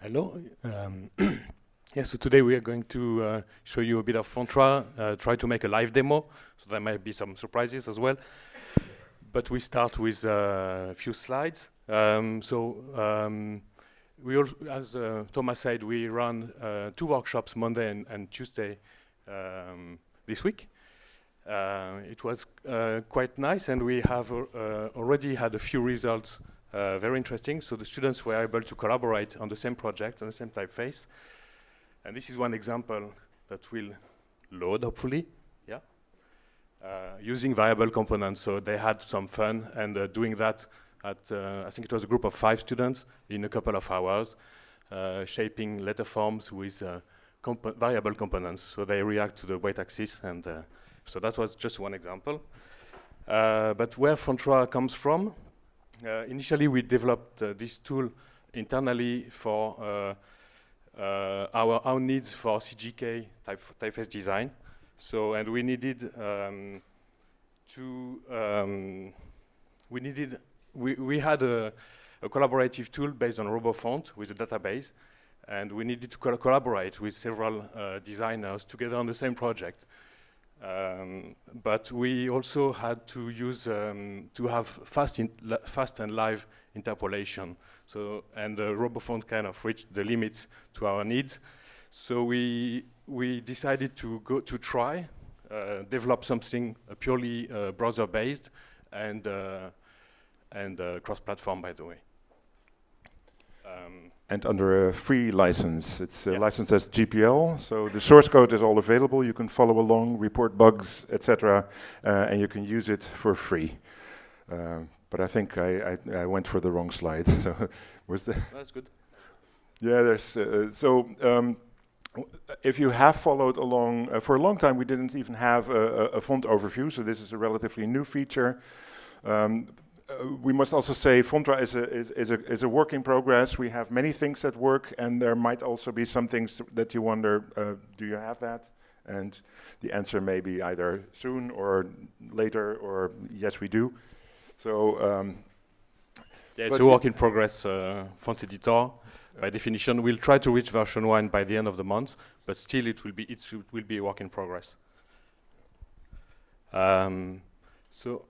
Hello. Yeah, so today we are going to show you a bit of Fontra, try to make a live demo, so there might be some surprises as well. But we start with a few slides. We all, as Thomas said, we run 2 workshops, Monday and Tuesday this week. It was quite nice, and we have already had a few results, very interesting. So the students were able to collaborate on the same project, on the same typeface. And this is one example that will load, hopefully, yeah, using variable components. So they had some fun, and doing that at, I think it was a group of 5 students in a couple of hours, shaping letter forms with variable components. So they react to the weight axis, and so that was just one example. But where Fontra comes from, initially we developed this tool internally for our own needs for CGK typeface design. So, and we needed we had a collaborative tool based on RoboFont with a database, and we needed to collaborate with several designers together on the same project. But we also had to use to have fast and live interpolation. So, and RoboFont kind of reached the limits to our needs. So we decided to try develop something purely browser-based and cross-platform, by the way. And under a free license. It's licensed as GPL, so the source code is all available. You can follow along, report bugs, etc., and you can use it for free. But I think I went for the wrong slide. So was the That's good. Yeah, there's if you have followed along for a long time, we didn't even have a font overview. So this is a relatively new feature. We must also say Fontra is a work in progress. We have many things that work, and there might also be some things that you wonder, do you have that? And the answer may be either soon or later, or yes, we do. So yeah, it's a work in progress font editor. By definition, we'll try to reach version 1 by the end of the month, but still it will be a work in progress. So.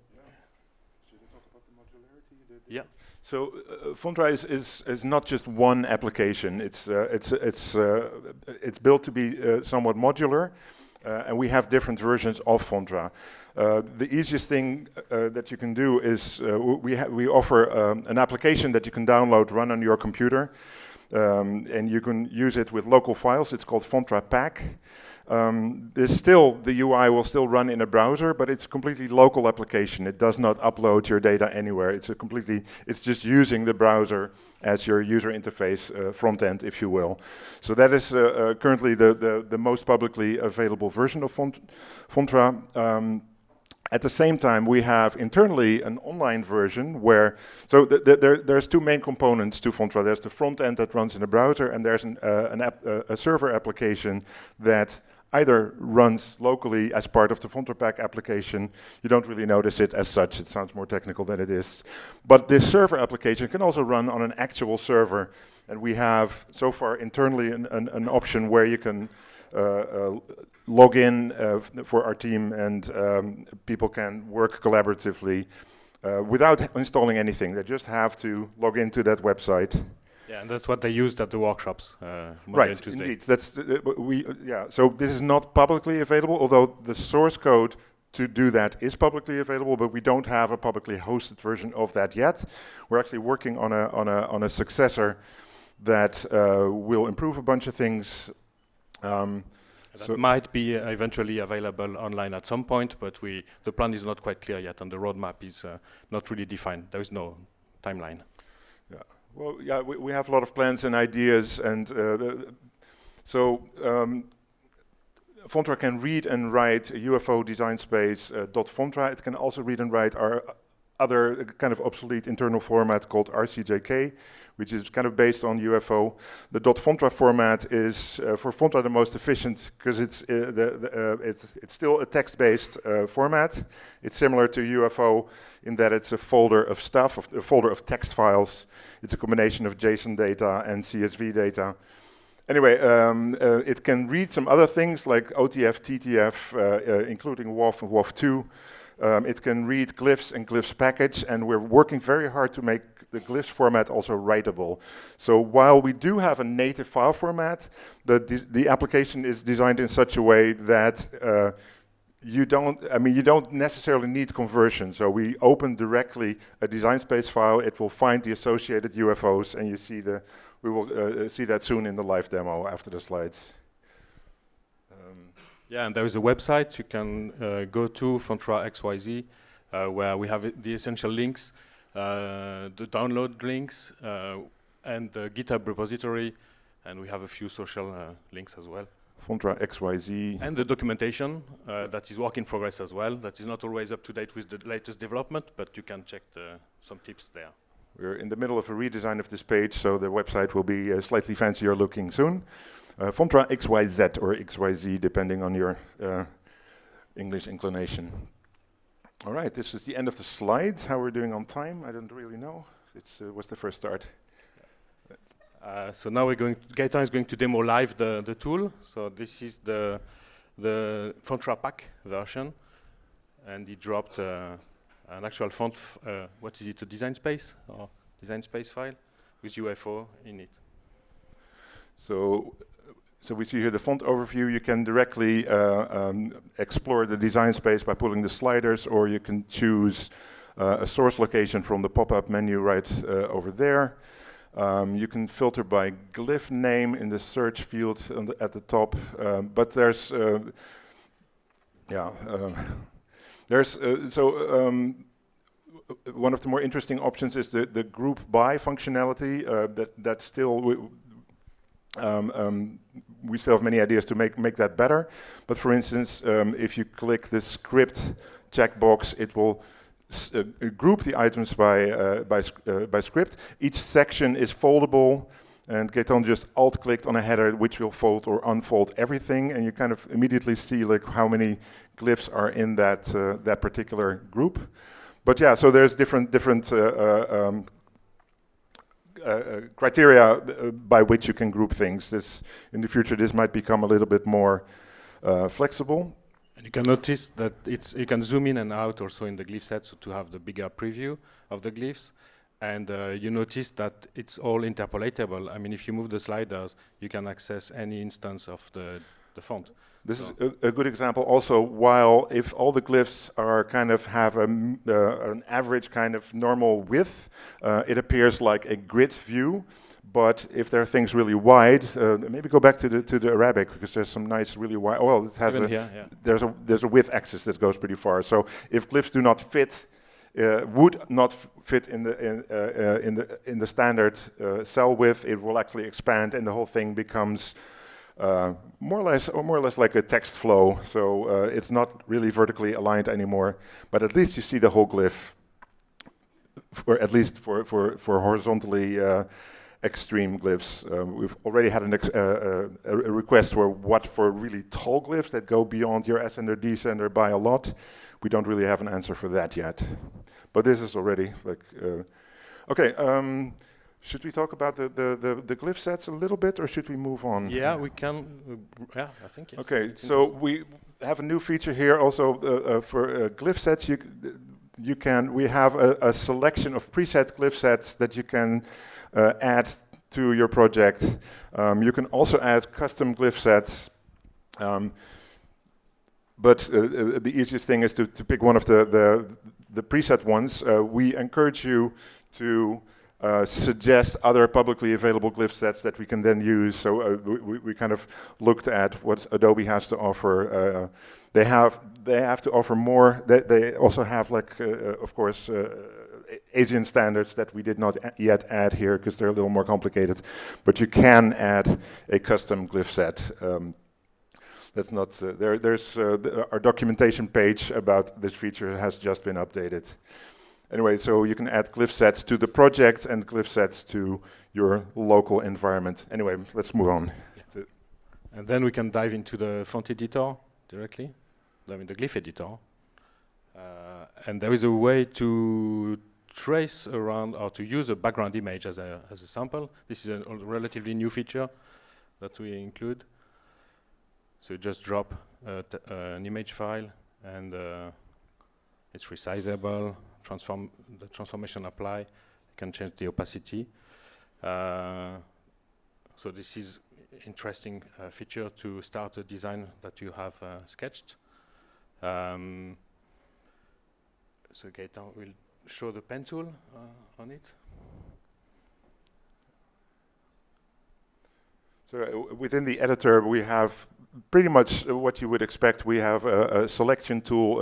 Yeah. So Fontra is not just one application. It's built to be somewhat modular, and we have different versions of Fontra. The easiest thing that you can do is we offer an application that you can download, run on your computer, and you can use it with local files. It's called Fontra Pack. The UI will still run in a browser, but it's a completely local application. It does not upload your data anywhere. It's just using the browser as your user interface front end, if you will. So that is currently the most publicly available version of Fontra. At the same time, we have internally an online version where, so there's 2 main components to Fontra. There's the front end that runs in a browser, and there's a server application that either runs locally as part of the Fontra Pack application. You don't really notice it as such. It sounds more technical than it is. But this server application can also run on an actual server. And we have, so far, internally an option where you can log in for our team, and people can work collaboratively without installing anything. They just have to log into that website. Yeah, and that's what they used at the workshops. Right, indeed. That's So this is not publicly available, although the source code to do that is publicly available, but we don't have a publicly hosted version of that yet. We're actually working on a successor that will improve a bunch of things. That might be eventually available online at some point, but the plan is not quite clear yet, and the roadmap is not really defined. There is no timeline. Yeah. Well, yeah, we have a lot of plans and ideas, and Fontra can read and write UFO design space .Fontra. It can also read and write our other kind of obsolete internal format called RCJK, which is kind of based on UFO. The .fontra format is for Fontra the most efficient because it's still a text-based format. It's similar to UFO in that it's a folder of stuff, a folder of text files. It's a combination of JSON data and CSV data. Anyway, it can read some other things like OTF, TTF, including WOF and WOF2. It can read glyphs and glyphs package, and we're working very hard to make the glyphs format also writable. So while we do have a native file format, the application is designed in such a way that you don't necessarily need conversion. So we open directly a design space file. It will find the associated UFOs, and we will see that soon in the live demo after the slides. Yeah, and there is a website you can go to, Fontra XYZ, where we have the essential links, the download links, and the GitHub repository, and we have a few social links as well. Fontra XYZ. And the documentation, that is work in progress as well. That is not always up to date with the latest development, but you can check some tips there. We're in the middle of a redesign of this page, so the website will be slightly fancier looking soon. Fontra XYZ or XYZ, depending on your English inclination. All right, this is the end of the slides. How we're doing on time, I don't really know. It was the first start. So now Gaetan is going to demo live the tool. So this is the Fontra pack version, and he dropped an actual font. What is it? A design space or design space file with UFO in it. So we see here the font overview. You can directly explore the design space by pulling the sliders, or you can choose a source location from the pop-up menu right over there. You can filter by glyph name in the search field at the top, but there's one of the more interesting options is the group by functionality. That still we still have many ideas to make that better. But for instance, if you click the script checkbox, it will group the items by script. Each section is foldable, and Gaetan just alt-clicked on a header which will fold or unfold everything, and you kind of immediately see like how many glyphs are in that particular group. But yeah, so there's different criteria by which you can group things. In the future, this might become a little bit more flexible. And you can notice that you can zoom in and out also in the glyph set so to have the bigger preview of the glyphs. And you notice that it's all interpolatable. I mean, if you move the sliders, you can access any instance of the font. This is a good example also, while if all the glyphs are kind of have an average kind of normal width, it appears like a grid view. But if there are things really wide, maybe go back to the Arabic, because there's some nice really wide. Well, it has there's a width axis that goes pretty far. So if glyphs do not fit, would not fit in the standard cell width, it will actually expand, and the whole thing becomes more or less like a text flow. So it's not really vertically aligned anymore. But at least you see the whole glyph, or at least for horizontally extreme glyphs. We've already had a request for really tall glyphs that go beyond your ascender descender by a lot. We don't really have an answer for that yet, but this is already like okay. Should we talk about the glyph sets a little bit, or should we move on? Yeah, we can. Yeah, I think it's okay. So we have a new feature here also for glyph sets. We have a selection of preset glyph sets that you can add to your project. You can also add custom glyph sets. But the easiest thing is to pick one of the preset ones. We encourage you to suggest other publicly available glyph sets that we can then use. So we kind of looked at what Adobe has to offer. They have to offer more. They also have, like, of course, Asian standards that we did not yet add here because they're a little more complicated. But you can add a custom glyph set. That's not there's our documentation page about this feature has just been updated. Anyway, so you can add glyph sets to the project and glyph sets to your local environment. Anyway, let's move on. And then we can dive into the font editor directly, dive in the glyph editor. And there is a way to trace around or to use a background image as a sample. This is a relatively new feature that we include. So you just drop an image file, and it's resizable. The transformation apply. You can change the opacity. So this is interesting feature to start a design that you have sketched. So Gaëtan will show the pen tool on it. So within the editor, we have pretty much what you would expect. We have a selection tool,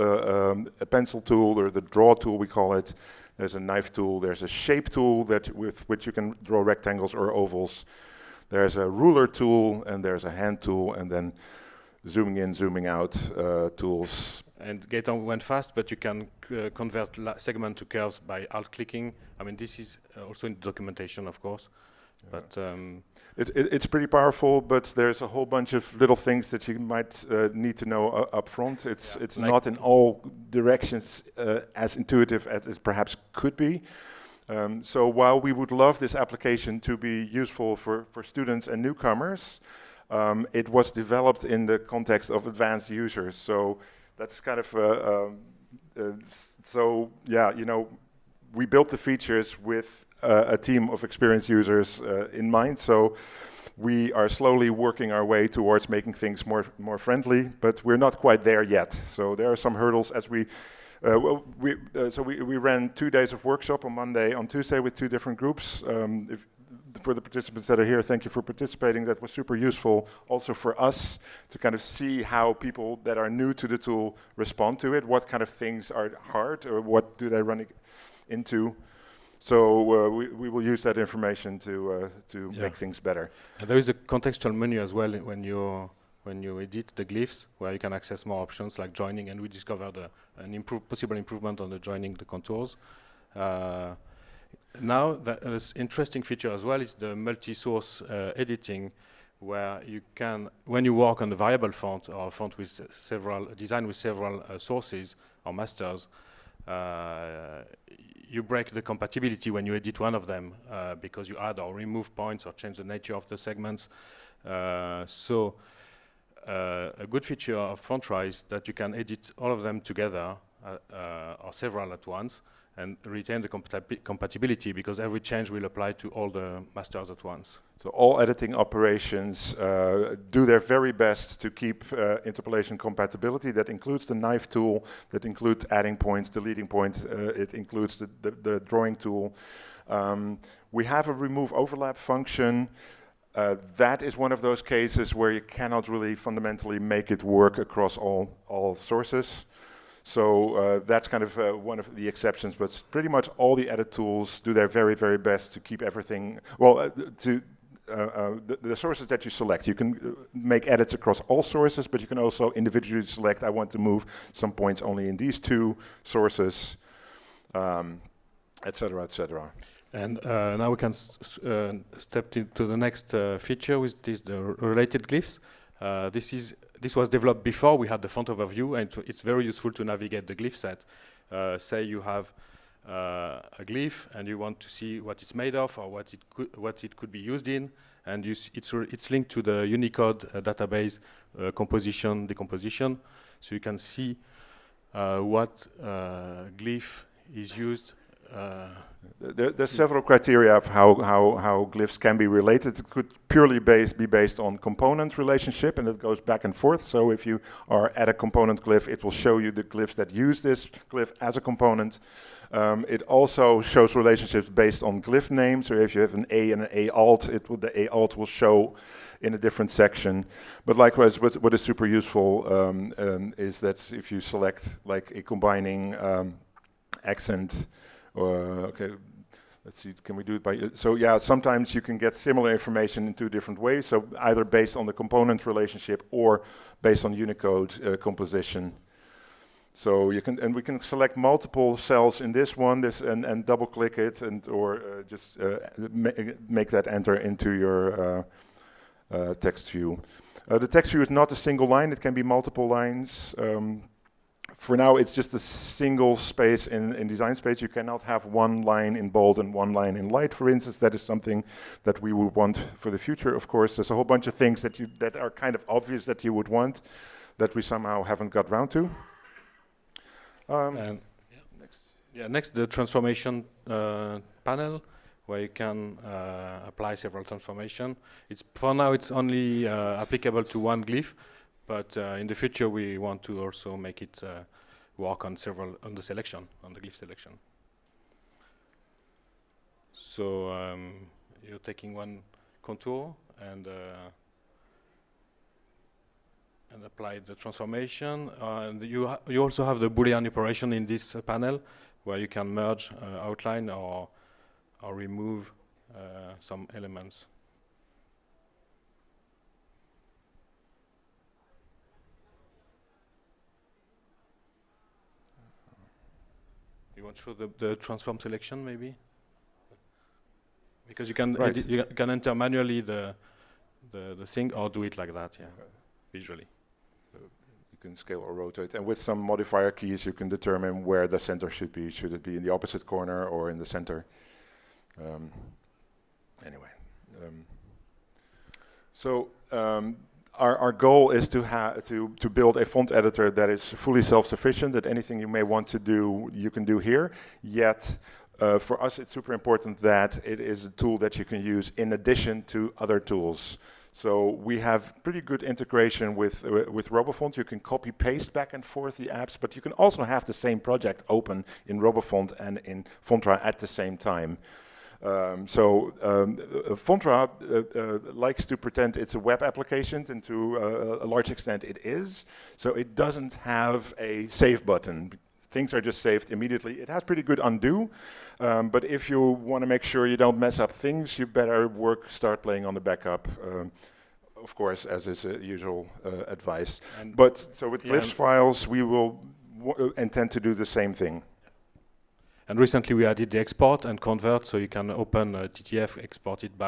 a pencil tool, or the draw tool we call it. There's a knife tool. There's a shape tool with which you can draw rectangles or ovals. There's a ruler tool, and there's a hand tool, and then zooming in, zooming out tools. And Gaëtan went fast, but you can convert segment to curves by alt-clicking. I mean, this is also in the documentation, of course. Yeah. But it's pretty powerful, but there's a whole bunch of little things that you might need to know up front. It's like not in all directions as intuitive as it perhaps could be. So while we would love this application to be useful for students and newcomers, it was developed in the context of advanced users. So that's kind of, so yeah, you know, we built the features with a team of experienced users in mind. So we are slowly working our way towards making things more friendly, but we're not quite there yet. So there are some hurdles as we ran 2 days of workshop on Monday, on Tuesday with 2 different groups. For the participants that are here, thank you for participating. That was super useful also for us to kind of see how people that are new to the tool respond to it, what kind of things are hard or what do they run into. So we will use that information to make things better. And there is a contextual menu as well when you edit the glyphs, where you can access more options like joining, and we discovered an possible improvement on the joining the contours. Now, an interesting feature as well is the multi-source editing, where you can, when you work on a variable font or a font with design with several sources or masters, you break the compatibility when you edit one of them because you add or remove points or change the nature of the segments. So a good feature of Fontra is that you can edit all of them together or several at once and retain the compatibility, because every change will apply to all the masters at once. So all editing operations do their very best to keep interpolation compatibility. That includes the knife tool, that includes adding points, deleting points, it includes the drawing tool. We have a remove overlap function. That is one of those cases where you cannot really fundamentally make it work across all sources. So that's kind of one of the exceptions, but pretty much all the edit tools do their very, very best to keep everything, well, the sources that you select. You can make edits across all sources, but you can also individually select, I want to move some points only in these 2 sources, et cetera, et cetera. And now we can step into the next feature, which is the related glyphs. This was developed before we had the font overview, and it's very useful to navigate the glyph set. Say you have a glyph and you want to see what it's made of or what it could be used in, and it's linked to the Unicode database composition, decomposition, so you can see what glyph is used. There's several criteria of how glyphs can be related. It could purely be based on component relationship, and it goes back and forth. So if you are at a component glyph, it will show you the glyphs that use this glyph as a component. It also shows relationships based on glyph names. So if you have an A and an A alt, the A alt will show in a different section. But likewise, what is super useful is that if you select like a combining accent, okay, let's see, can we do it by, so yeah, sometimes you can get similar information in 2 different ways, so either based on the component relationship or based on Unicode composition. So you can, and we can select multiple cells in this one, and double click it, or just make that enter into your text view. The text view is not a single line; it can be multiple lines. For now, it's just a single space in design space. You cannot have one line in bold and one line in light, for instance. That is something that we would want for the future, of course. There's a whole bunch of things that are kind of obvious that you would want, that we somehow haven't got round to. Next, the transformation panel, where you can apply several transformation. For now, it's only applicable to one glyph. But in the future, we want to also make it work on the selection, on the glyph selection. So you're taking one contour and apply the transformation. And you also have the Boolean operation in this panel, where you can merge outline or remove some elements. You want to show the transform selection, maybe? Because you can you can enter manually the thing, or do it like that, visually. So you can scale or rotate, and with some modifier keys, you can determine where the center should be. Should it be in the opposite corner or in the center? Anyway, Our goal is to build a font editor that is fully self-sufficient, that anything you may want to do, you can do here. Yet, for us, it's super important that it is a tool that you can use in addition to other tools. So we have pretty good integration with RoboFont. You can copy-paste back and forth the apps, but you can also have the same project open in RoboFont and in Fontra at the same time. Fontra likes to pretend it's a web application, and to a large extent it is. So it doesn't have a save button. Things are just saved immediately. It has pretty good undo, but if you want to make sure you don't mess up things, you better start playing on the backup. Of course, as is usual advice. So with glyphs files, we will intend to do the same thing. And recently we added the export and convert, so you can open TTF, export it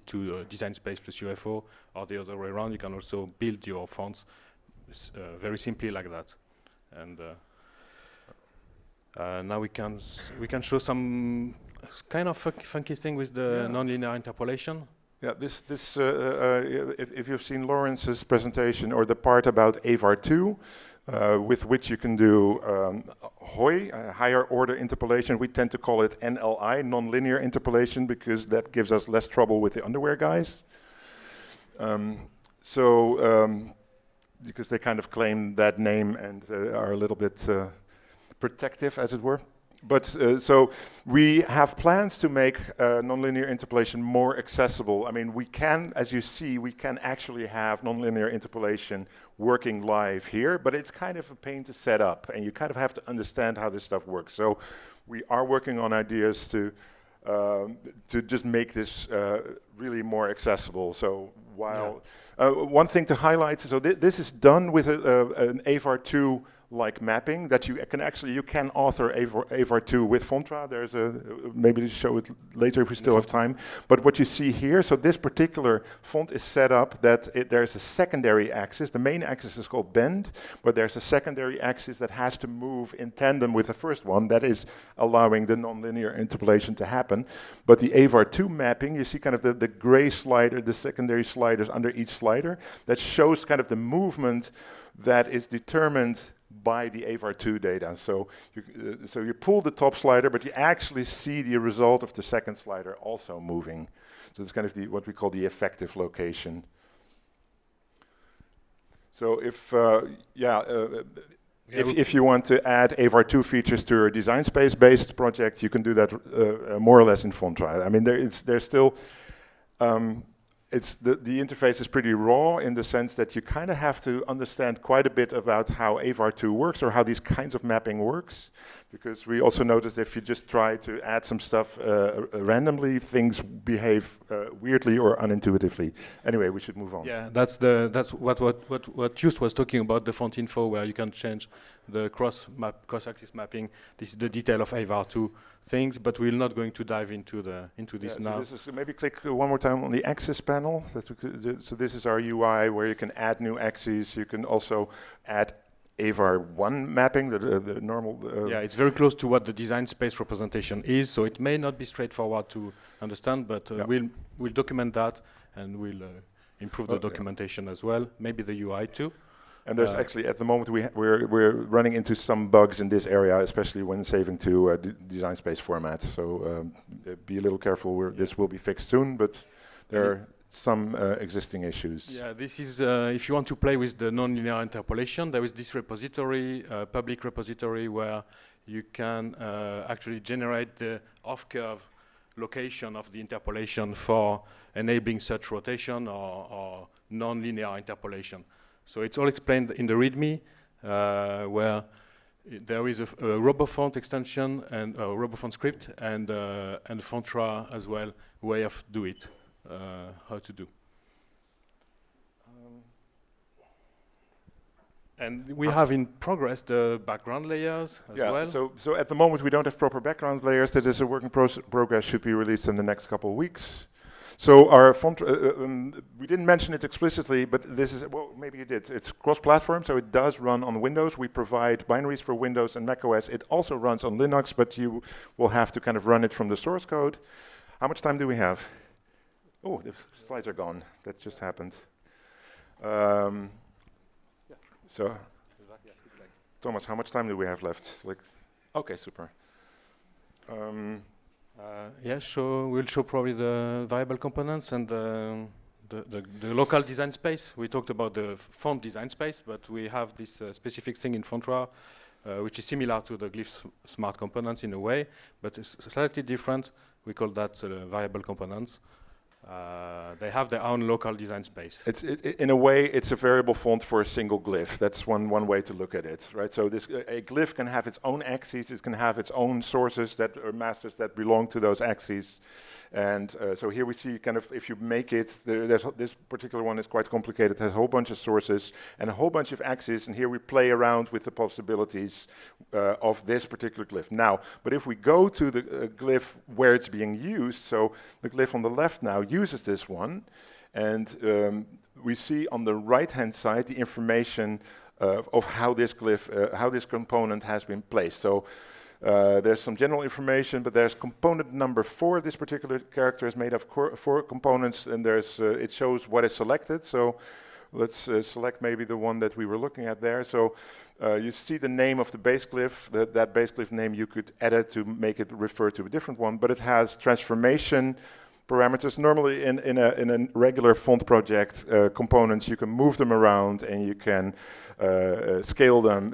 to Design Space plus UFO, or the other way around. You can also build your fonts very simply like that. And now we can show some kind of funky thing with the nonlinear interpolation. Yeah, if you've seen Lawrence's presentation, or the part about AVAR2, with which you can do HOI, higher order interpolation. We tend to call it NLI, nonlinear interpolation, because that gives us less trouble with the underwear guys. Because they kind of claim that name and are a little bit protective, as it were. But so we have plans to make nonlinear interpolation more accessible. I mean, we can, as you see, we can actually have nonlinear interpolation working live here, but it's kind of a pain to set up, and you kind of have to understand how this stuff works. So we are working on ideas to just make this really more accessible. So while one thing to highlight, so this is done with an AVAR2 like mapping that you can author AVAR2 with Fontra. There's maybe to show it later if we still have time. But what you see here, so this particular font is set up that there's a secondary axis. The main axis is called bend, but there's a secondary axis that has to move in tandem with the first one. That is allowing the nonlinear interpolation to happen. But the AVAR2 mapping, you see kind of the gray slider, the secondary sliders under each slider. That shows kind of the movement that is determined by the AVAR2 data. So you pull the top slider, but you actually see the result of the second slider also moving. So it's kind of what we call the effective location. So if you want to add AVAR2 features to your design space-based project, you can do that more or less in Fontra. I mean, there's still the interface is pretty raw in the sense that you kind of have to understand quite a bit about how AVAR2 works, or how these kinds of mapping works, Because we also noticed if you just try to add some stuff randomly, things behave weirdly or unintuitively. Anyway, we should move on. Yeah, that's what Just was talking about, the font info, where you can change the cross-axis mapping. This is the detail of AVAR2 things, but we're not going to dive into this now. So this is, maybe click one more time on the axis panel. So this is our UI where you can add new axes. You can also add AVAR1 mapping, the normal... yeah, it's very close to what the design space representation is, so it may not be straightforward to understand, but we'll document that, and we'll improve the documentation as well, maybe the UI too. And there's actually, at the moment, we're running into some bugs in this area, especially when saving to design space format. So be a little careful. This will be fixed soon, but there are some existing issues. Yeah, this is, if you want to play with the nonlinear interpolation, there is this repository, public repository, where you can actually generate the off-curve location of the interpolation for enabling such rotation or nonlinear interpolation. So it's all explained in the README, where there is a RoboFont extension and a RoboFont script and Fontra as well, way of do it. How to do. And we have in progress the background layers as well. So at the moment we don't have proper background layers. That is a work in progress, should be released in the next couple of weeks. So our font, we didn't mention it explicitly, but this is, well, maybe you did. It's cross-platform, so it does run on Windows. We provide binaries for Windows and macOS. It also runs on Linux, but you will have to kind of run it from the source code. How much time do we have? Oh, the slides are gone. That just happened. So, Thomas, how much time do we have left? Okay, super. Yeah, we'll show probably the variable components and the local design space. We talked about the font design space, but we have this specific thing in Fontra, which is similar to the glyph smart components in a way, but it's slightly different. We call that variable components. They have their own local design space. In a way, it's a variable font for a single glyph. That's one way to look at it, right? So a glyph can have its own axes. It can have its own sources or masters that belong to those axes. And so here we see kind of, if you make it, this particular one is quite complicated. It has a whole bunch of sources and a whole bunch of axes. And here we play around with the possibilities of this particular glyph. Now, but if we go to the glyph where it's being used, so the glyph on the left now uses this one. And we see on the right-hand side the information of how this glyph, how this component has been placed. So there's some general information, but there's component number 4. This particular character is made of 4 components, and there's it shows what is selected. So let's select maybe the one that we were looking at there. So you see the name of the base glyph. That base glyph name you could edit to make it refer to a different one, but it has transformation parameters. Normally in a regular font project, components, you can move them around and you can scale them.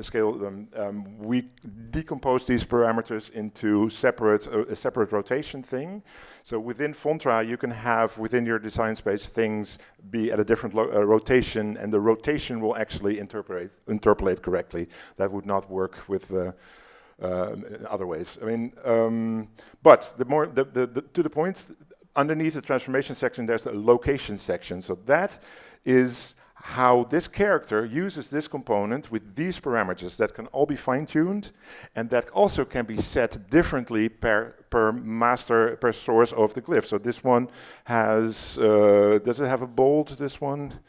We decompose these parameters into a separate rotation thing. So within Fontra, you can have within your design space things be at a different rotation, and the rotation will actually interpolate correctly. That would not work with other ways. I mean, but to the point. Underneath the transformation section, there's a location section. So that is how this character uses this component with these parameters that can all be fine-tuned, and that also can be set differently per source of the glyph. So this one has, does it have a bold, this one?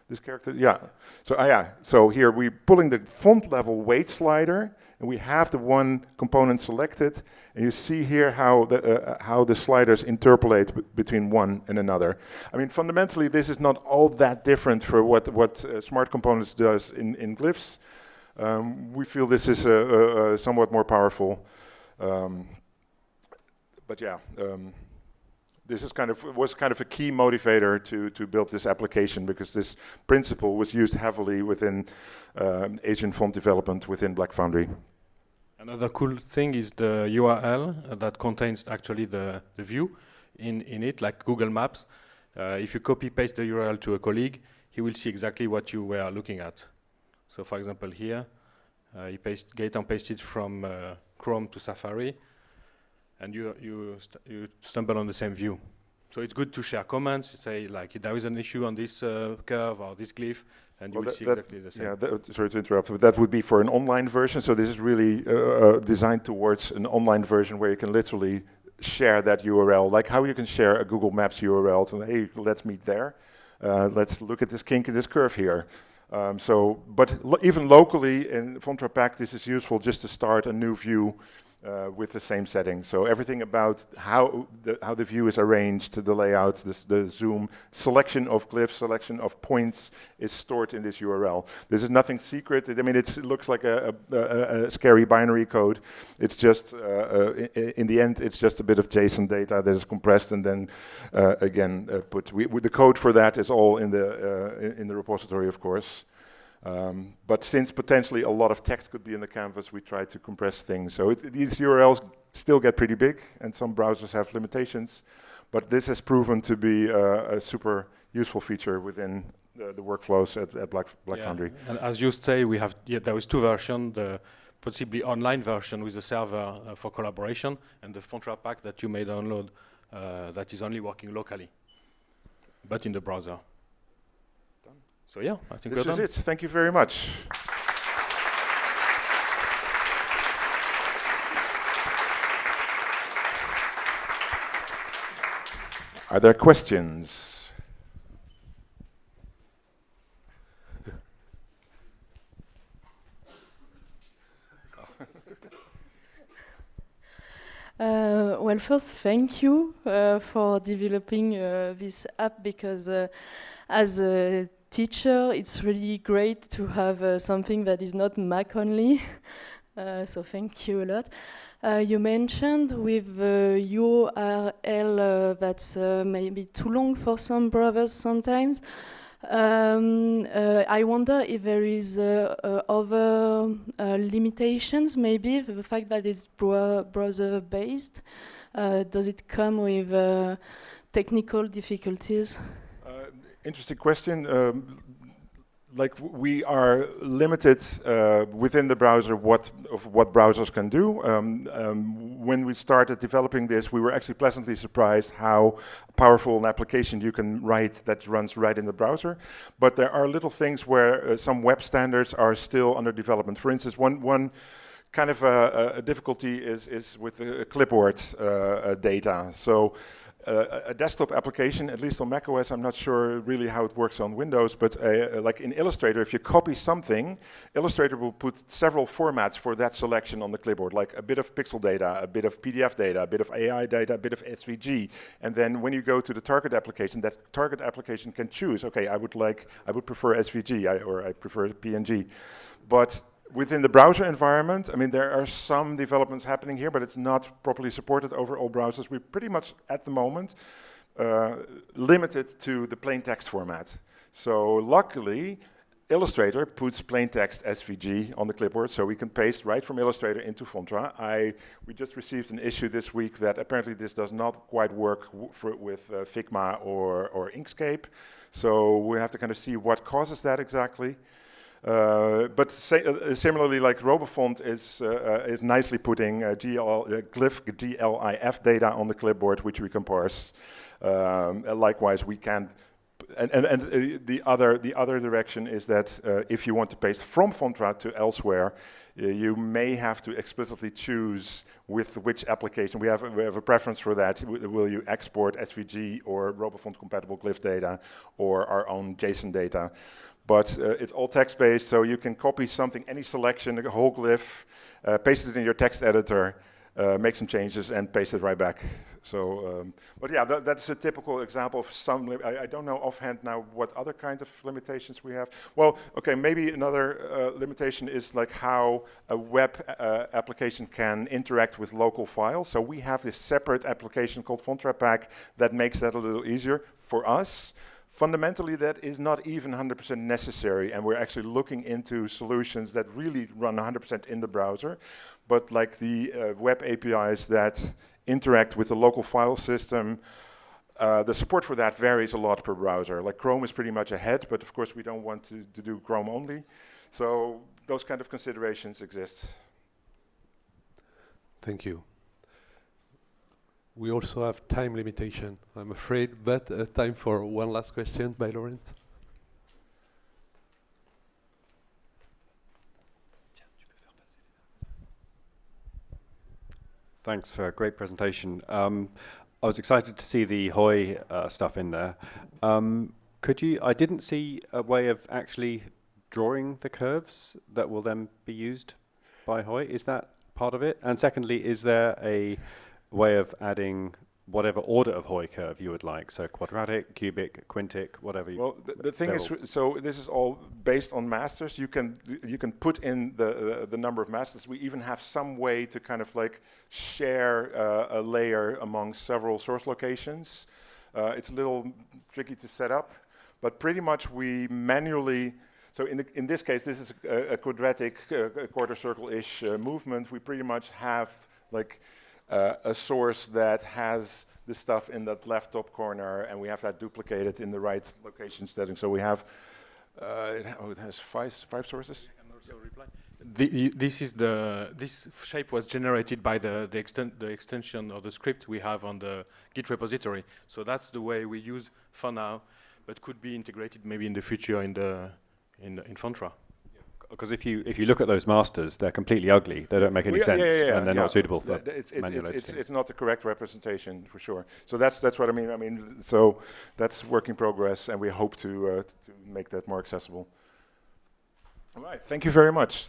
This character, yeah. So so here we're pulling the font level weight slider, and we have the one component selected, and you see here how the sliders interpolate between one and another. I mean, fundamentally, this is not all that different for what Smart Components does in glyphs. We feel this is somewhat more powerful, but yeah. This is was kind of a key motivator to build this application, because this principle was used heavily within Asian font development within Black Foundry. Another cool thing is the URL that contains actually the view in it, like Google Maps. If you copy-paste the URL to a colleague, he will see exactly what you were looking at. So for example here, Gaetan pasted from Chrome to Safari, and you stumble on the same view. So it's good to share comments, say like there is an issue on this curve or this glyph, and you will see exactly the same. Yeah, sorry to interrupt, but that would be for an online version. So this is really designed towards an online version where you can literally share that URL, like how you can share a Google Maps URL to, hey, let's meet there. Let's look at this kink in this curve here. But even locally in Fontra Pack, this is useful just to start a new view with the same settings. So everything about how the view is arranged, the layout, the zoom, selection of glyphs, selection of points is stored in this URL. This is nothing secret. I mean, it looks like a scary binary code. It's just, in the end, it's just a bit of JSON data that is compressed and then again put. The code for that is all in the repository, of course. But since potentially a lot of text could be in the canvas, we try to compress things. So these URLs still get pretty big, and some browsers have limitations. But this has proven to be a super useful feature within the workflows at Black Foundry. And as you say, we have there is two versions: the possibly online version with the server for collaboration, and the Fontra Pack that you may download that is only working locally, but in the browser. So yeah, I think this we're is done. it. Thank you very much. Are there questions? Well, first, thank you for developing this app, because as a teacher, it's really great to have something that is not Mac only. So thank you a lot. You mentioned with the URL that's maybe too long for some browsers sometimes. I wonder if there is other limitations, maybe the fact that it's browser-based. Does it come with technical difficulties? Interesting question. Like we are limited within the browser what browsers can do. When we started developing this, we were actually pleasantly surprised how powerful an application you can write that runs right in the browser. But there are little things where some web standards are still under development. For instance, one kind of a difficulty is with the clipboard data. So a desktop application, at least on macOS, I'm not sure really how it works on Windows, but like in Illustrator, if you copy something, Illustrator will put several formats for that selection on the clipboard, like a bit of pixel data, a bit of PDF data, a bit of AI data, a bit of SVG. And then when you go to the target application, that target application can choose, okay, I would prefer SVG, or I prefer PNG. But within the browser environment, I mean, there are some developments happening here, but it's not properly supported over all browsers. We're pretty much, at the moment, limited to the plain text format. So luckily, Illustrator puts plain text SVG on the clipboard, so we can paste right from Illustrator into Fontra. We just received an issue this week that apparently this does not quite work with Figma or Inkscape. So we have to kind of see what causes that exactly. But similarly, like RoboFont is nicely putting glyph GLIF data on the clipboard, which we can parse. Likewise, we can. And the other direction is that if you want to paste from Fontra to elsewhere, you may have to explicitly choose with which application. We have a preference for that. Will you export SVG or RoboFont compatible glyph data or our own JSON data? But it's all text-based, so you can copy something, any selection, a whole glyph, paste it in your text editor, make some changes, and paste it right back. So, but yeah, that's a typical example of some. I don't know offhand now what other kinds of limitations we have. Well, okay, maybe another limitation is like how a web application can interact with local files. So we have this separate application called Fontra Pack that makes that a little easier for us. Fundamentally, that is not even 100% necessary, and we're actually looking into solutions that really run 100% in the browser. But like the web APIs that interact with the local file system, the support for that varies a lot per browser. Like Chrome is pretty much ahead, but of course we don't want to do Chrome only. So those kind of considerations exist. Thank you. We also have time limitation, I'm afraid, but time for one last question by Lawrence. Thanks for a great presentation. I was excited to see the Hoi stuff in there. I didn't see a way of actually drawing the curves that will then be used by Hoi. Is that part of it? And secondly, is there a way of adding whatever order of Hoi curve you would like? So quadratic, cubic, quintic, whatever you... Well, the thing is, so this is all based on masters. You can put in the number of masters. We even have some way to kind of like share a layer among several source locations. It's a little tricky to set up, but pretty much we manually... So in this case, this is a quadratic, quarter circle-ish movement. We pretty much have like a source that has the stuff in that left top corner, and we have that duplicated in the right location setting. So we have, it has five sources. I can also reply. This shape was generated by the extension or the script we have on the Git repository. So that's the way we use for now, but could be integrated maybe in the future in Fontra. Because if you look at those masters, they're completely ugly. They don't make any sense, and they're not suitable for manual editing. It's not the correct representation for sure. So that's what I mean. I mean, so that's work in progress, and we hope to make that more accessible. All right. Thank you very much.